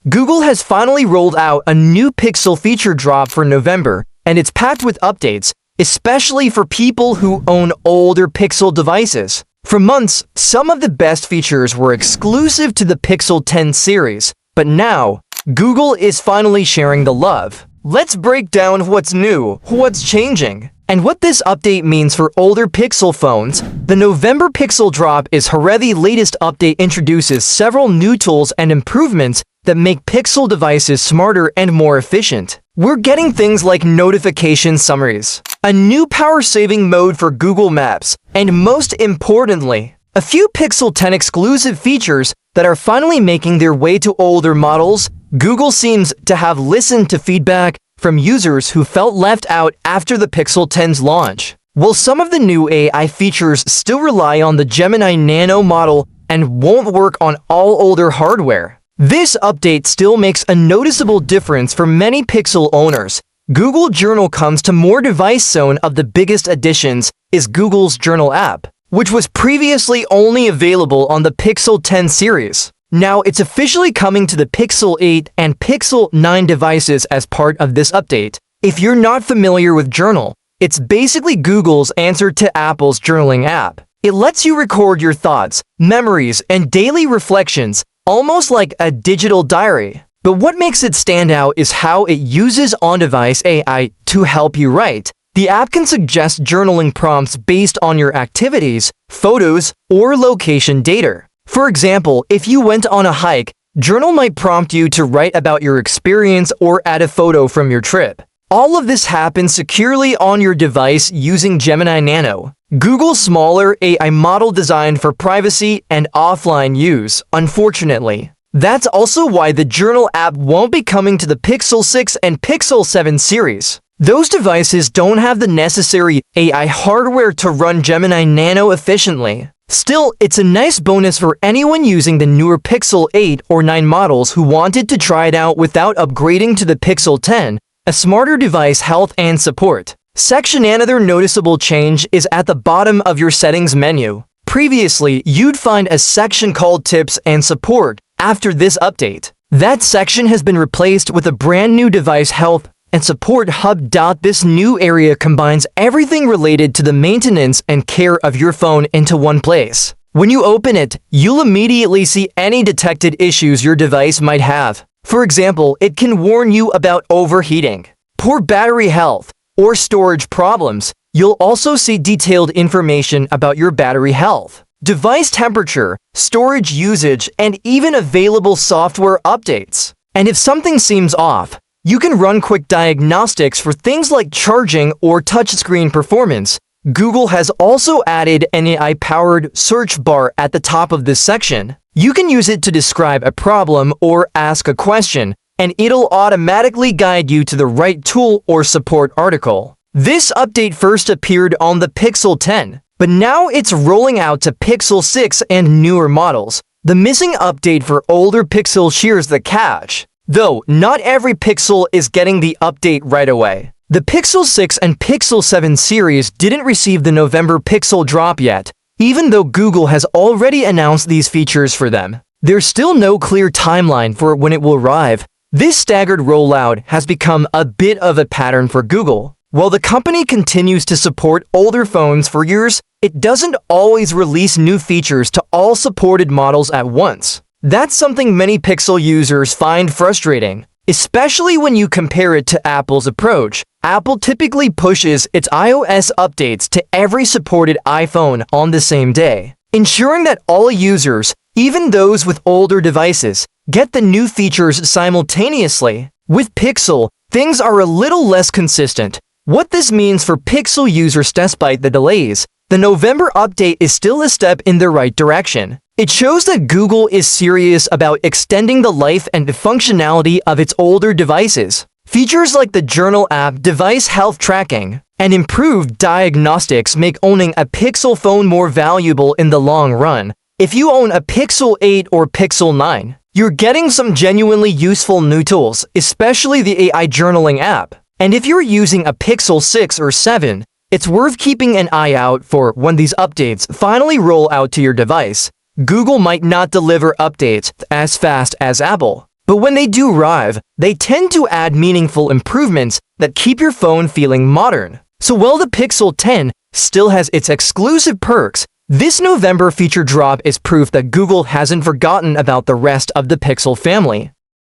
Google has finally rolled out a new Pixel feature drop for November, and it's packed with updates, especially for people who own older Pixel devices. For months, some of the best features were exclusive to the Pixel 10 series, but now, Google is finally sharing the love. Let's break down what's new, what's changing, and what this update means for older Pixel phones. The November Pixel drop is Haredi latest update introduces several new tools and improvements that make Pixel devices smarter and more efficient. We're getting things like notification summaries, a new power-saving mode for Google Maps, and most importantly, a few Pixel 10 exclusive features that are finally making their way to older models. Google seems to have listened to feedback from users who felt left out after the Pixel 10's launch. While some of the new AI features still rely on the Gemini Nano model and won't work on all older hardware, this update still makes a noticeable difference for many Pixel owners. Google Journal comes to more device. Zone of the biggest additions is Google's Journal app, which was previously only available on the Pixel 10 series. Now it's officially coming to the Pixel 8 and Pixel 9 devices as part of this update. If you're not familiar with Journal, it's basically Google's answer to Apple's journaling app. It lets you record your thoughts, memories, and daily reflections, almost like a digital diary. But what makes it stand out is how it uses on-device AI to help you write. The app can suggest journaling prompts based on your activities, photos, or location data. For example, if you went on a hike, Journal might prompt you to write about your experience or add a photo from your trip. All of this happens securely on your device using Gemini Nano, Google's smaller AI model designed for privacy and offline use. Unfortunately, that's also why the Journal app won't be coming to the Pixel 6 and Pixel 7 series. Those devices don't have the necessary AI hardware to run Gemini Nano efficiently. Still, it's a nice bonus for anyone using the newer Pixel 8 or 9 models who wanted to try it out without upgrading to the Pixel 10, a smarter device health and support section. Another noticeable change is at the bottom of your settings menu. Previously, you'd find a section called Tips and Support. After this update, that section has been replaced with a brand new Device Health and Support hub. This new area combines everything related to the maintenance and care of your phone into one place. When you open it, you'll immediately see any detected issues your device might have. For example, it can warn you about overheating, poor battery health, or storage problems. You'll also see detailed information about your battery health, device temperature, storage usage, and even available software updates. And if something seems off, you can run quick diagnostics for things like charging or touchscreen performance. Google has also added an AI-powered search bar at the top of this section. You can use it to describe a problem or ask a question, and it'll automatically guide you to the right tool or support article. This update first appeared on the Pixel 10, but now it's rolling out to Pixel 6 and newer models. The missing update for older Pixel shares the catch, though not every Pixel is getting the update right away. The Pixel 6 and Pixel 7 series didn't receive the November Pixel drop yet, even though Google has already announced these features for them. There's still no clear timeline for when it will arrive. This staggered rollout has become a bit of a pattern for Google. While the company continues to support older phones for years, it doesn't always release new features to all supported models at once. That's something many Pixel users find frustrating, especially when you compare it to Apple's approach. Apple typically pushes its iOS updates to every supported iPhone on the same day, ensuring that all users, even those with older devices, get the new features simultaneously. With Pixel, things are a little less consistent. What this means for Pixel users despite the delays, the November update is still a step in the right direction. It shows that Google is serious about extending the life and the functionality of its older devices. Features like the Journal app, device health tracking, and improved diagnostics make owning a Pixel phone more valuable in the long run. If you own a Pixel 8 or Pixel 9, you're getting some genuinely useful new tools, especially the AI journaling app. And if you're using a Pixel 6 or 7, it's worth keeping an eye out for when these updates finally roll out to your device. Google might not deliver updates as fast as Apple, But when they do arrive, they tend to add meaningful improvements that keep your phone feeling modern. So while the Pixel 10 still has its exclusive perks, this November feature drop is proof that Google hasn't forgotten about the rest of the Pixel family.